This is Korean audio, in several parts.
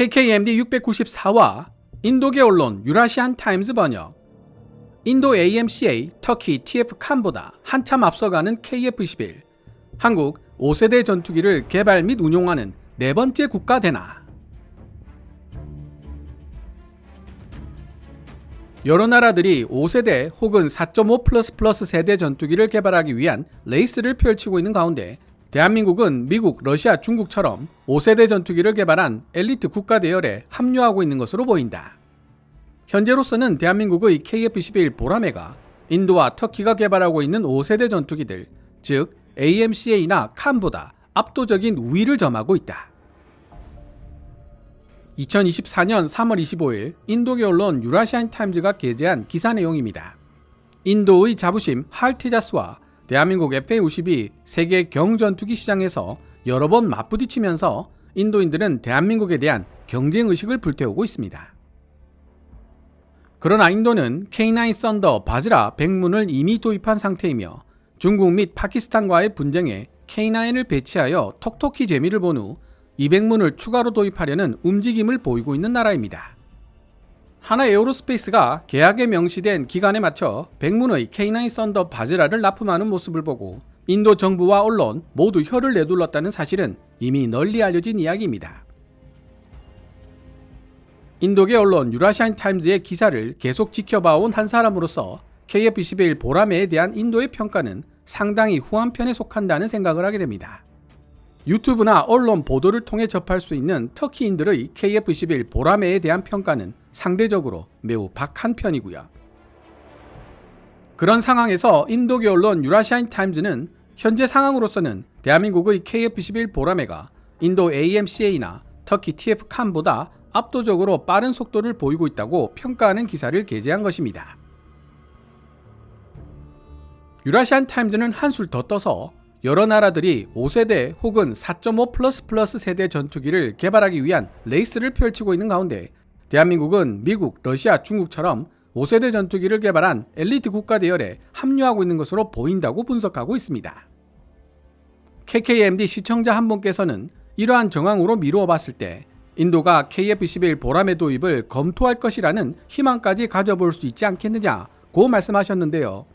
KKMD 694와 인도계 언론 유라시안 타임즈 번역. 인도 AMCA 터키 TF-칸보다 한참 앞서가는 KF-11. 한국 5세대 전투기를 개발 및 운용하는 네 번째 국가 되나. 여러 나라들이 5세대 혹은 4.5++ 세대 전투기를 개발하기 위한 레이스를 펼치고 있는 가운데 대한민국은 미국, 러시아, 중국처럼 5세대 전투기를 개발한 엘리트 국가 대열에 합류하고 있는 것으로 보인다. 현재로서는 대한민국의 KF-11 보라매가 인도와 터키가 개발하고 있는 5세대 전투기들, 즉 AMCA나 칸보다 압도적인 우위를 점하고 있다. 2024년 3월 25일 인도계 언론 유라시안 타임즈가 게재한 기사 내용입니다. 인도의 자부심 할테자스와 대한민국 FA-52 세계 경전투기 시장에서 여러 번 맞부딪히면서 인도인들은 대한민국에 대한 경쟁의식을 불태우고 있습니다. 그러나 인도는 K9 썬더 바즈라 100문을 이미 도입한 상태이며 중국 및 파키스탄과의 분쟁에 K9을 배치하여 톡톡히 재미를 본 후 200문을 추가로 도입하려는 움직임을 보이고 있는 나라입니다. 하나 에어로스페이스가 계약에 명시된 기간에 맞춰 100문의 K9 썬더 바즈라를 납품하는 모습을 보고 인도 정부와 언론 모두 혀를 내둘렀다는 사실은 이미 널리 알려진 이야기입니다. 인도계 언론 유라시안 타임즈의 기사를 계속 지켜봐온 한 사람으로서 KF-21 보라매에 대한 인도의 평가는 상당히 후한 편에 속한다는 생각을 하게 됩니다. 유튜브나 언론 보도를 통해 접할 수 있는 터키인들의 KF-21 보라매에 대한 평가는 상대적으로 매우 박한 편이고요. 그런 상황에서 인도계 언론 유라시안 타임즈는 현재 상황으로서는 대한민국의 KF-21 보라매가 인도 AMCA나 터키 TF-칸보다 압도적으로 빠른 속도를 보이고 있다고 평가하는 기사를 게재한 것입니다. 유라시안 타임즈는 한술 더 떠서 여러 나라들이 5세대 혹은 4.5++ 세대 전투기를 개발하기 위한 레이스를 펼치고 있는 가운데 대한민국은 미국, 러시아, 중국처럼 5세대 전투기를 개발한 엘리트 국가 대열에 합류하고 있는 것으로 보인다고 분석하고 있습니다. KKMD 시청자 한 분께서는 이러한 정황으로 미루어 봤을 때 인도가 KF-11 보라매 도입을 검토할 것이라는 희망까지 가져볼 수 있지 않겠느냐고 말씀하셨는데요.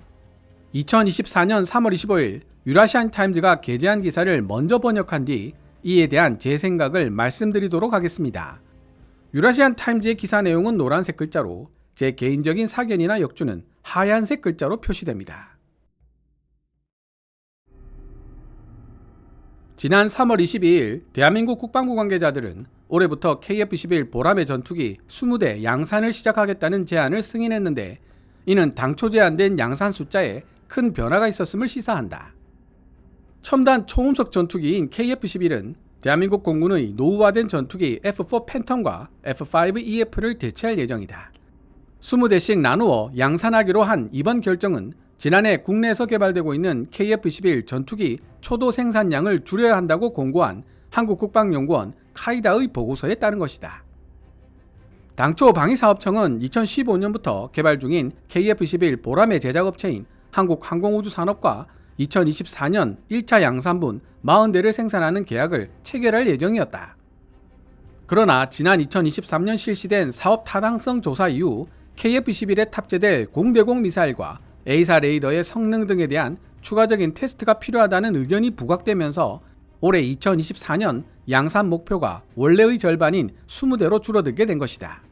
2024년 3월 25일 유라시안 타임즈가 게재한 기사를 먼저 번역한 뒤 이에 대한 제 생각을 말씀드리도록 하겠습니다. 유라시안 타임즈의 기사 내용은 노란색 글자로 제 개인적인 사견이나 역주는 하얀색 글자로 표시됩니다. 지난 3월 22일 대한민국 국방부 관계자들은 올해부터 KF-11 보라매 전투기 20대 양산을 시작하겠다는 제안을 승인했는데 이는 당초 제안된 양산 숫자에 큰 변화가 있었음을 시사한다. 첨단 초음속 전투기인 KF-11은 대한민국 공군의 노후화된 전투기 F4 팬텀과 F5EF를 대체할 예정이다. 20대씩 나누어 양산하기로 한 이번 결정은 지난해 국내에서 개발되고 있는 KF-11 전투기 초도 생산량을 줄여야 한다고 공고한 한국국방연구원 카이다의 보고서에 따른 것이다. 당초 방위사업청은 2015년부터 개발 중인 KF-11 보라매 제작업체인 한국항공우주산업과 2024년 1차 양산분 40대를 생산하는 계약을 체결할 예정이었다. 그러나 지난 2023년 실시된 사업 타당성 조사 이후 KF-11에 탑재될 공대공 미사일과 A사 레이더의 성능 등에 대한 추가적인 테스트가 필요하다는 의견이 부각되면서 올해 2024년 양산 목표가 원래의 절반인 20대로 줄어들게 된 것이다.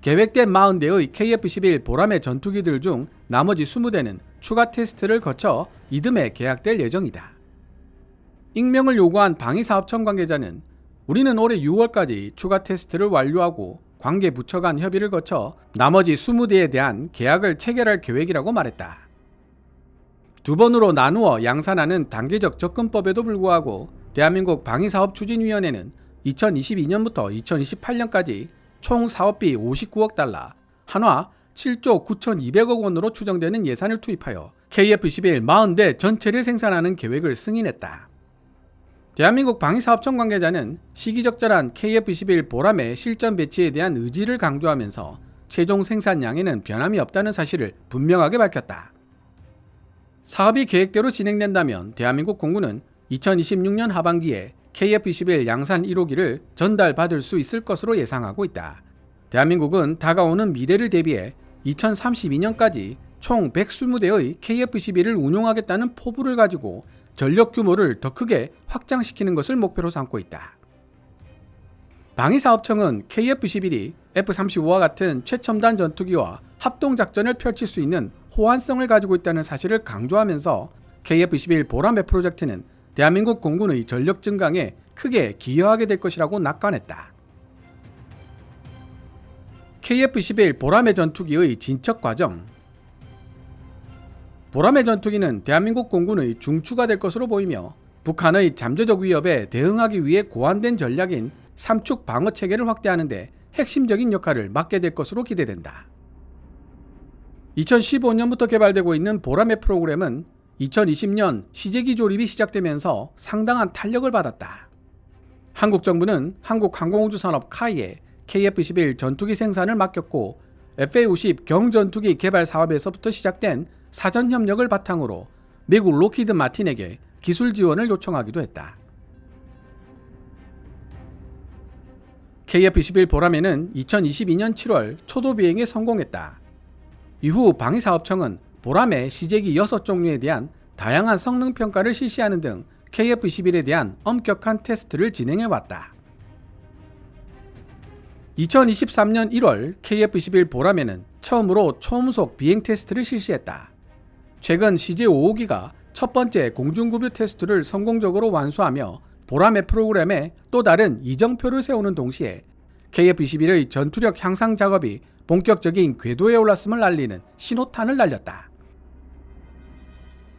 계획된 40대의 KF-11 보라매 전투기들 중 나머지 20대는 추가 테스트를 거쳐 이듬해 계약될 예정이다. 익명을 요구한 방위사업청 관계자는 우리는 올해 6월까지 추가 테스트를 완료하고 관계 부처 간 협의를 거쳐 나머지 20대에 대한 계약을 체결할 계획이라고 말했다. 두 번으로 나누어 양산하는 단계적 접근법에도 불구하고 대한민국 방위사업추진위원회는 2022년부터 2028년까지 총 사업비 59억 달러, 한화 7조 9,200억 원으로 추정되는 예산을 투입하여 KF-11 40대 전체를 생산하는 계획을 승인했다. 대한민국 방위사업청 관계자는 시기적절한 KF-11 보라매 실전 배치에 대한 의지를 강조하면서 최종 생산량에는 변함이 없다는 사실을 분명하게 밝혔다. 사업이 계획대로 진행된다면 대한민국 공군은 2026년 하반기에 KF-21 양산 1호기를 전달받을 수 있을 것으로 예상하고 있다. 대한민국은 다가오는 미래를 대비해 2032년까지 총 120대의 KF-21을 운용하겠다는 포부를 가지고 전력 규모를 더 크게 확장시키는 것을 목표로 삼고 있다. 방위사업청은 KF-21이 F-35와 같은 최첨단 전투기와 합동작전을 펼칠 수 있는 호환성을 가지고 있다는 사실을 강조하면서 KF-21 보라매 프로젝트는 대한민국 공군의 전력 증강에 크게 기여하게 될 것이라고 낙관했다. KF-21 보라매 전투기의 진척 과정. 보라매 전투기는 대한민국 공군의 중추가 될 것으로 보이며 북한의 잠재적 위협에 대응하기 위해 고안된 전략인 삼축 방어 체계를 확대하는 데 핵심적인 역할을 맡게 될 것으로 기대된다. 2015년부터 개발되고 있는 보라매 프로그램은 2020년 시제기 조립이 시작되면서 상당한 탄력을 받았다. 한국 정부는 한국항공우주산업 카이에 KF-21 전투기 생산을 맡겼고 FA-50 경전투기 개발 사업에서부터 시작된 사전 협력을 바탕으로 미국 록히드 마틴에게 기술 지원을 요청하기도 했다. KF-21 보라매는 2022년 7월 초도 비행에 성공했다. 이후 방위사업청은 보라매 시제기 6종류에 대한 다양한 성능 평가를 실시하는 등 KF-21에 대한 엄격한 테스트를 진행해왔다. 2023년 1월 KF-21 보라매는 처음으로 초음속 비행 테스트를 실시했다. 최근 CJ-5호기가 첫 번째 공중급유 테스트를 성공적으로 완수하며 보라매 프로그램에 또 다른 이정표를 세우는 동시에 KF-21의 전투력 향상 작업이 본격적인 궤도에 올랐음을 알리는 신호탄을 날렸다.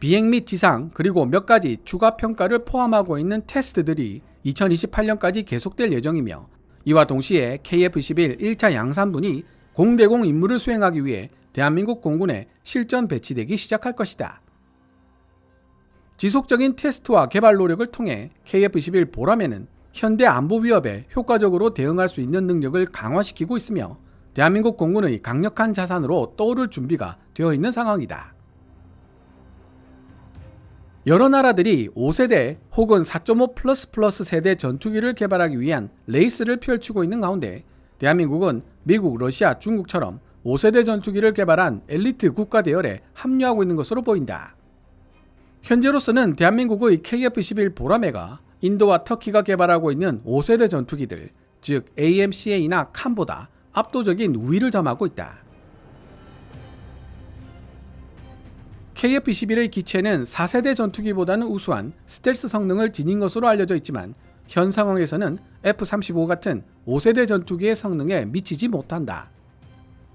비행 및 지상 그리고 몇 가지 추가 평가를 포함하고 있는 테스트들이 2028년까지 계속될 예정이며 이와 동시에 KF-21 1차 양산분이 공대공 임무를 수행하기 위해 대한민국 공군에 실전 배치되기 시작할 것이다. 지속적인 테스트와 개발 노력을 통해 KF-21 보라매는 현대 안보 위협에 효과적으로 대응할 수 있는 능력을 강화시키고 있으며 대한민국 공군의 강력한 자산으로 떠오를 준비가 되어 있는 상황이다. 여러 나라들이 5세대 혹은 4.5++ 세대 전투기를 개발하기 위한 레이스를 펼치고 있는 가운데 대한민국은 미국, 러시아, 중국처럼 5세대 전투기를 개발한 엘리트 국가 대열에 합류하고 있는 것으로 보인다. 현재로서는 대한민국의 KF-21 보라매가 인도와 터키가 개발하고 있는 5세대 전투기들, 즉 AMCA나 캄보다 압도적인 우위를 점하고 있다. KF-21의 기체는 4세대 전투기보다는 우수한 스텔스 성능을 지닌 것으로 알려져 있지만 현 상황에서는 F-35 같은 5세대 전투기의 성능에 미치지 못한다.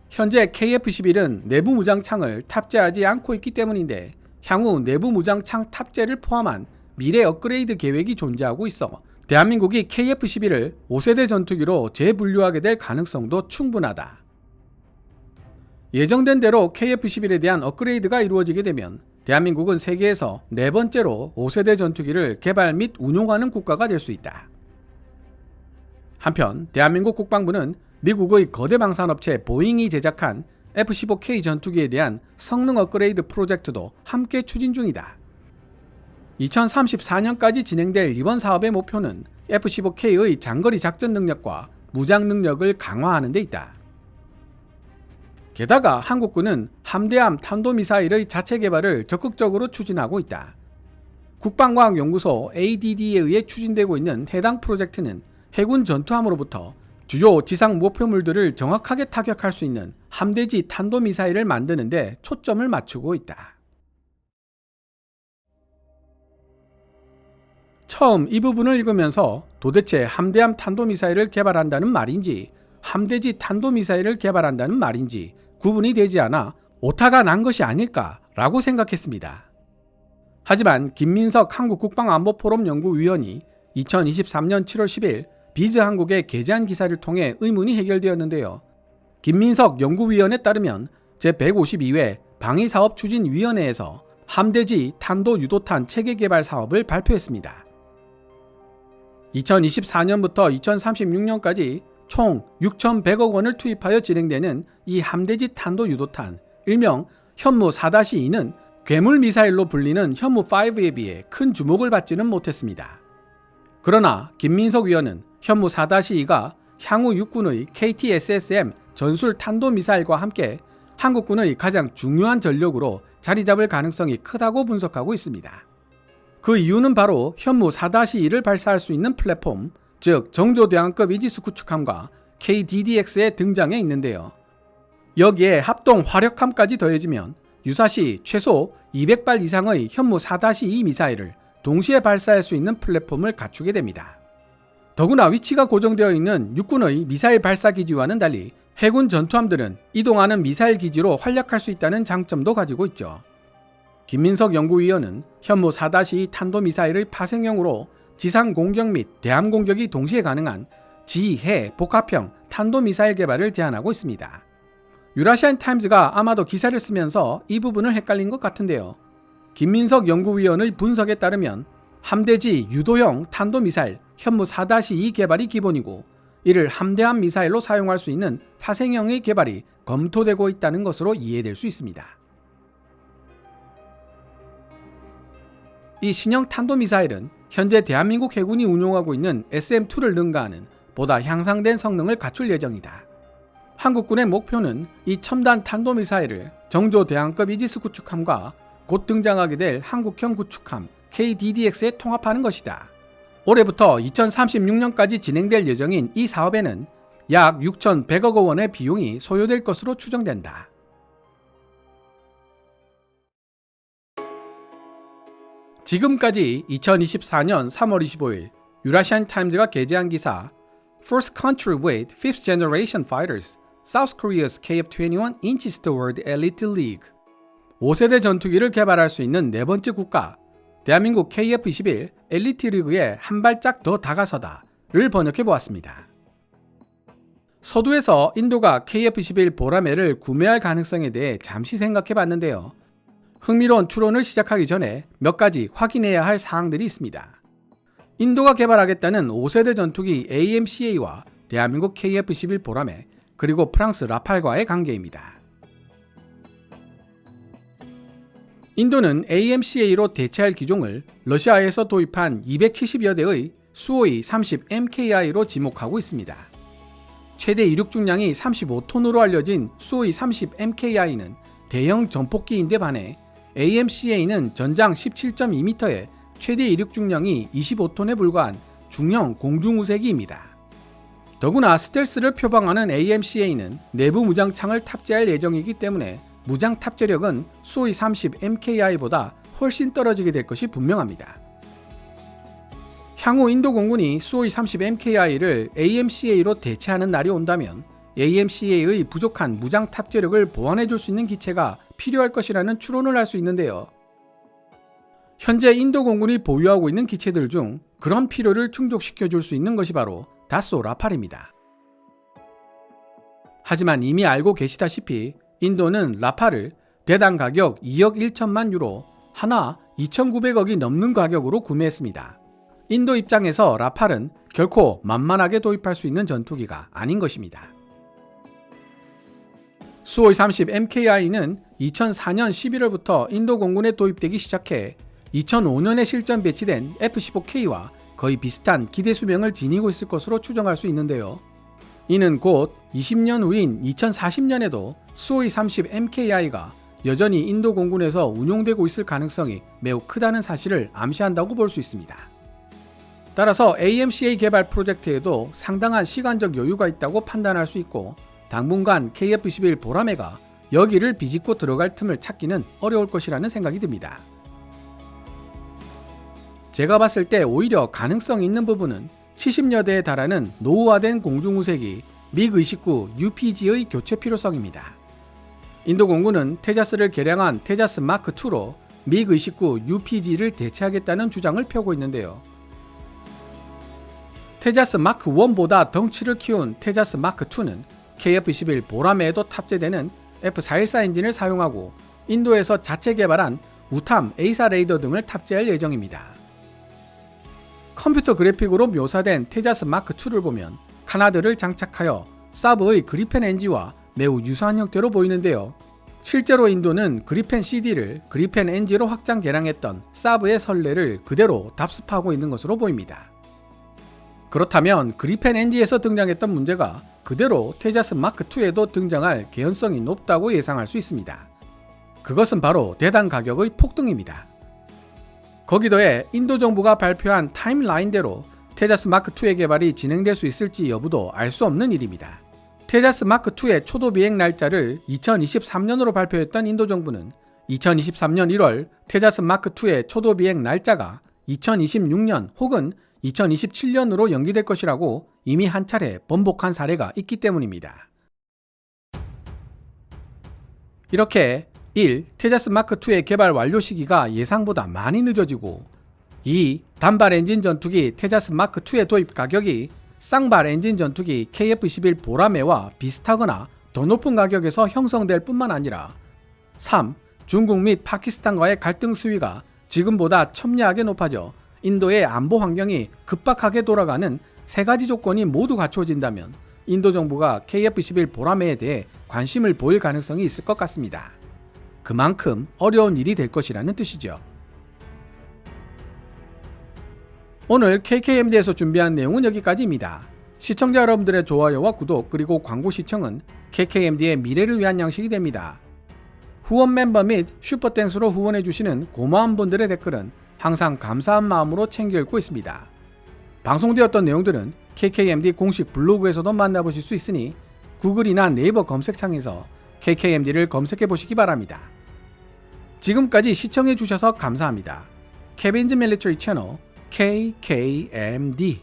현재 KF-21은 내부 무장창을 탑재하지 않고 있기 때문인데 향후 내부 무장창 탑재를 포함한 미래 업그레이드 계획이 존재하고 있어 대한민국이 KF-21을 5세대 전투기로 재분류하게 될 가능성도 충분하다. 예정된 대로 KF-21에 대한 업그레이드가 이루어지게 되면 대한민국은 세계에서 네 번째로 5세대 전투기를 개발 및 운용하는 국가가 될 수 있다. 한편 대한민국 국방부는 미국의 거대 방산업체 보잉이 제작한 F-15K 전투기에 대한 성능 업그레이드 프로젝트도 함께 추진 중이다. 2034년까지 진행될 이번 사업의 목표는 F-15K의 장거리 작전 능력과 무장 능력을 강화하는 데 있다. 게다가 한국군은 함대함 탄도미사일의 자체 개발을 적극적으로 추진하고 있다. 국방과학연구소 ADD에 의해 추진되고 있는 해당 프로젝트는 해군 전투함으로부터 주요 지상 목표물들을 정확하게 타격할 수 있는 함대지 탄도미사일을 만드는 데 초점을 맞추고 있다. 처음 이 부분을 읽으면서 도대체 함대함 탄도미사일을 개발한다는 말인지 함대지 탄도미사일을 개발한다는 말인지 구분이 되지 않아 오타가 난 것이 아닐까라고 생각했습니다. 하지만 김민석 한국국방안보포럼 연구위원이 2023년 7월 10일 비즈한국에 게재한 기사를 통해 의문이 해결되었는데요. 김민석 연구위원에 따르면 제152회 방위사업추진위원회에서 함대지 탄도유도탄 체계 개발 사업을 발표했습니다. 2024년부터 2036년까지 총 6,100억 원을 투입하여 진행되는 이 함대지 탄도유도탄, 일명 현무 4-2는 괴물 미사일로 불리는 현무5에 비해 큰 주목을 받지는 못했습니다. 그러나 김민석 위원은 현무 4-2가 향후 육군의 KT-SSM 전술 탄도미사일과 함께 한국군의 가장 중요한 전력으로 자리 잡을 가능성이 크다고 분석하고 있습니다. 그 이유는 바로 현무 4-2를 발사할 수 있는 플랫폼, 즉 정조대왕급 이지스 구축함과 KDDX의 등장에 있는데요. 여기에 합동 화력함까지 더해지면 유사시 최소 200발 이상의 현무 4-2 미사일을 동시에 발사할 수 있는 플랫폼을 갖추게 됩니다. 더구나 위치가 고정되어 있는 육군의 미사일 발사 기지와는 달리 해군 전투함들은 이동하는 미사일 기지로 활약할 수 있다는 장점도 가지고 있죠. 김민석 연구위원은 현무 4-2 탄도미사일의 파생형으로 지상 공격 및 대함 공격이 동시에 가능한 지해 복합형 탄도미사일 개발을 제안하고 있습니다. 유라시안 타임즈가 아마도 기사를 쓰면서 이 부분을 헷갈린 것 같은데요. 김민석 연구위원의 분석에 따르면 함대지 유도형 탄도미사일 현무 4-2 개발이 기본이고 이를 함대함 미사일로 사용할 수 있는 파생형의 개발이 검토되고 있다는 것으로 이해될 수 있습니다. 이 신형 탄도미사일은 현재 대한민국 해군이 운용하고 있는 SM-2를 능가하는 보다 향상된 성능을 갖출 예정이다. 한국군의 목표는 이 첨단 탄도미사일을 정조대왕급 이지스 구축함과 곧 등장하게 될 한국형 구축함 KDDX에 통합하는 것이다. 올해부터 2036년까지 진행될 예정인 이 사업에는 약 6,100억 원의 비용이 소요될 것으로 추정된다. 지금까지 2024년 3월 25일 유라시안 타임즈가 게재한 기사 First country with 5th generation fighters, South Korea's KF-21 inches toward elite league. 5세대 전투기를 개발할 수 있는 네 번째 국가, 대한민국 KF-21 엘리트 리그에 한 발짝 더 다가서다를 번역해 보았습니다. 서두에서 인도가 KF-21 보라매를 구매할 가능성에 대해 잠시 생각해 봤는데요. 흥미로운 추론을 시작하기 전에 몇 가지 확인해야 할 사항들이 있습니다. 인도가 개발하겠다는 5세대 전투기 AMCA와 대한민국 KF-21 보라매 그리고 프랑스 라팔과의 관계입니다. 인도는 AMCA로 대체할 기종을 러시아에서 도입한 270여 대의 수호이 30MKI로 지목하고 있습니다. 최대 이륙 중량이 35톤으로 알려진 수호이 30MKI는 대형 전폭기인데 반해 AMCA는 전장 17.2m에 최대 이륙 중량이 25톤에 불과한 중형 공중우세기입니다. 더구나 스텔스를 표방하는 AMCA는 내부 무장창을 탑재할 예정이기 때문에 무장 탑재력은 수호이 30MKI보다 훨씬 떨어지게 될 것이 분명합니다. 향후 인도 공군이 수호이 30MKI를 AMCA로 대체하는 날이 온다면 AMCA의 부족한 무장 탑재력을 보완해 줄 수 있는 기체가 필요할 것이라는 추론을 할 수 있는데요. 현재 인도 공군이 보유하고 있는 기체들 중 그런 필요를 충족시켜 줄 수 있는 것이 바로 다소 라팔입니다. 하지만 이미 알고 계시다시피 인도는 라팔을 대당 가격 2억 1천만 유로, 하나 2,900억이 넘는 가격으로 구매했습니다. 인도 입장에서 라팔은 결코 만만하게 도입할 수 있는 전투기가 아닌 것입니다. 수호이 30MKI는 2004년 11월부터 인도 공군에 도입되기 시작해 2005년에 실전 배치된 F-15K와 거의 비슷한 기대 수명을 지니고 있을 것으로 추정할 수 있는데요. 이는 곧 20년 후인 2040년에도 수호이 30MKI가 여전히 인도 공군에서 운용되고 있을 가능성이 매우 크다는 사실을 암시한다고 볼 수 있습니다. 따라서 AMCA 개발 프로젝트에도 상당한 시간적 여유가 있다고 판단할 수 있고 당분간 KF-21 보라매가 여기를 비집고 들어갈 틈을 찾기는 어려울 것이라는 생각이 듭니다. 제가 봤을 때 오히려 가능성 있는 부분은 70여 대에 달하는 노후화된 공중우세기 미그-29 UPG의 교체 필요성입니다. 인도 공군은 테자스를 개량한 테자스 마크2로 미그-29 UPG를 대체하겠다는 주장을 펴고 있는데요. 테자스 마크1보다 덩치를 키운 테자스 마크2는 KF-21 보라매에도 탑재되는 F414 엔진을 사용하고 인도에서 자체 개발한 우탐 A사 레이더 등을 탑재할 예정입니다. 컴퓨터 그래픽으로 묘사된 테자스 마크2를 보면 카나드를 장착하여 사브의 그리펜 NG와 매우 유사한 형태로 보이는데요. 실제로 인도는 그리펜 CD를 그리펜 NG로 확장 개량했던 사브의 선례를 그대로 답습하고 있는 것으로 보입니다. 그렇다면 그리펜 NG에서 등장했던 문제가 그대로 테자스 마크2에도 등장할 개연성이 높다고 예상할 수 있습니다. 그것은 바로 대당 가격의 폭등입니다. 거기더해 인도 정부가 발표한 타임라인대로 테자스 마크2의 개발이 진행될 수 있을지 여부도 알 수 없는 일입니다. 테자스 마크2의 초도 비행 날짜를 2023년으로 발표했던 인도 정부는 2023년 1월 테자스 마크2의 초도 비행 날짜가 2026년 혹은 2027년으로 연기될 것이라고 이미 한 차례 번복한 사례가 있기 때문입니다. 이렇게 1. 테자스 마크2의 개발 완료 시기가 예상보다 많이 늦어지고 2. 단발 엔진 전투기 테자스 마크2의 도입 가격이 쌍발 엔진 전투기 KF-21 보라매와 비슷하거나 더 높은 가격에서 형성될 뿐만 아니라 3. 중국 및 파키스탄과의 갈등 수위가 지금보다 첨예하게 높아져 인도의 안보 환경이 급박하게 돌아가는 세 가지 조건이 모두 갖추어진다면 인도 정부가 KF-21 보라매에 대해 관심을 보일 가능성이 있을 것 같습니다. 그만큼 어려운 일이 될 것이라는 뜻이죠. 오늘 KKMD에서 준비한 내용은 여기까지입니다. 시청자 여러분들의 좋아요와 구독 그리고 광고 시청은 KKMD의 미래를 위한 양식이 됩니다. 후원 멤버 및 슈퍼땡스로 후원해주시는 고마운 분들의 댓글은 항상 감사한 마음으로 챙겨 읽고 있습니다. 방송되었던 내용들은 KKMD 공식 블로그에서도 만나보실 수 있으니 구글이나 네이버 검색창에서 KKMD를 검색해 보시기 바랍니다. 지금까지 시청해 주셔서 감사합니다. 케빈즈 밀리터리 채널 KKMD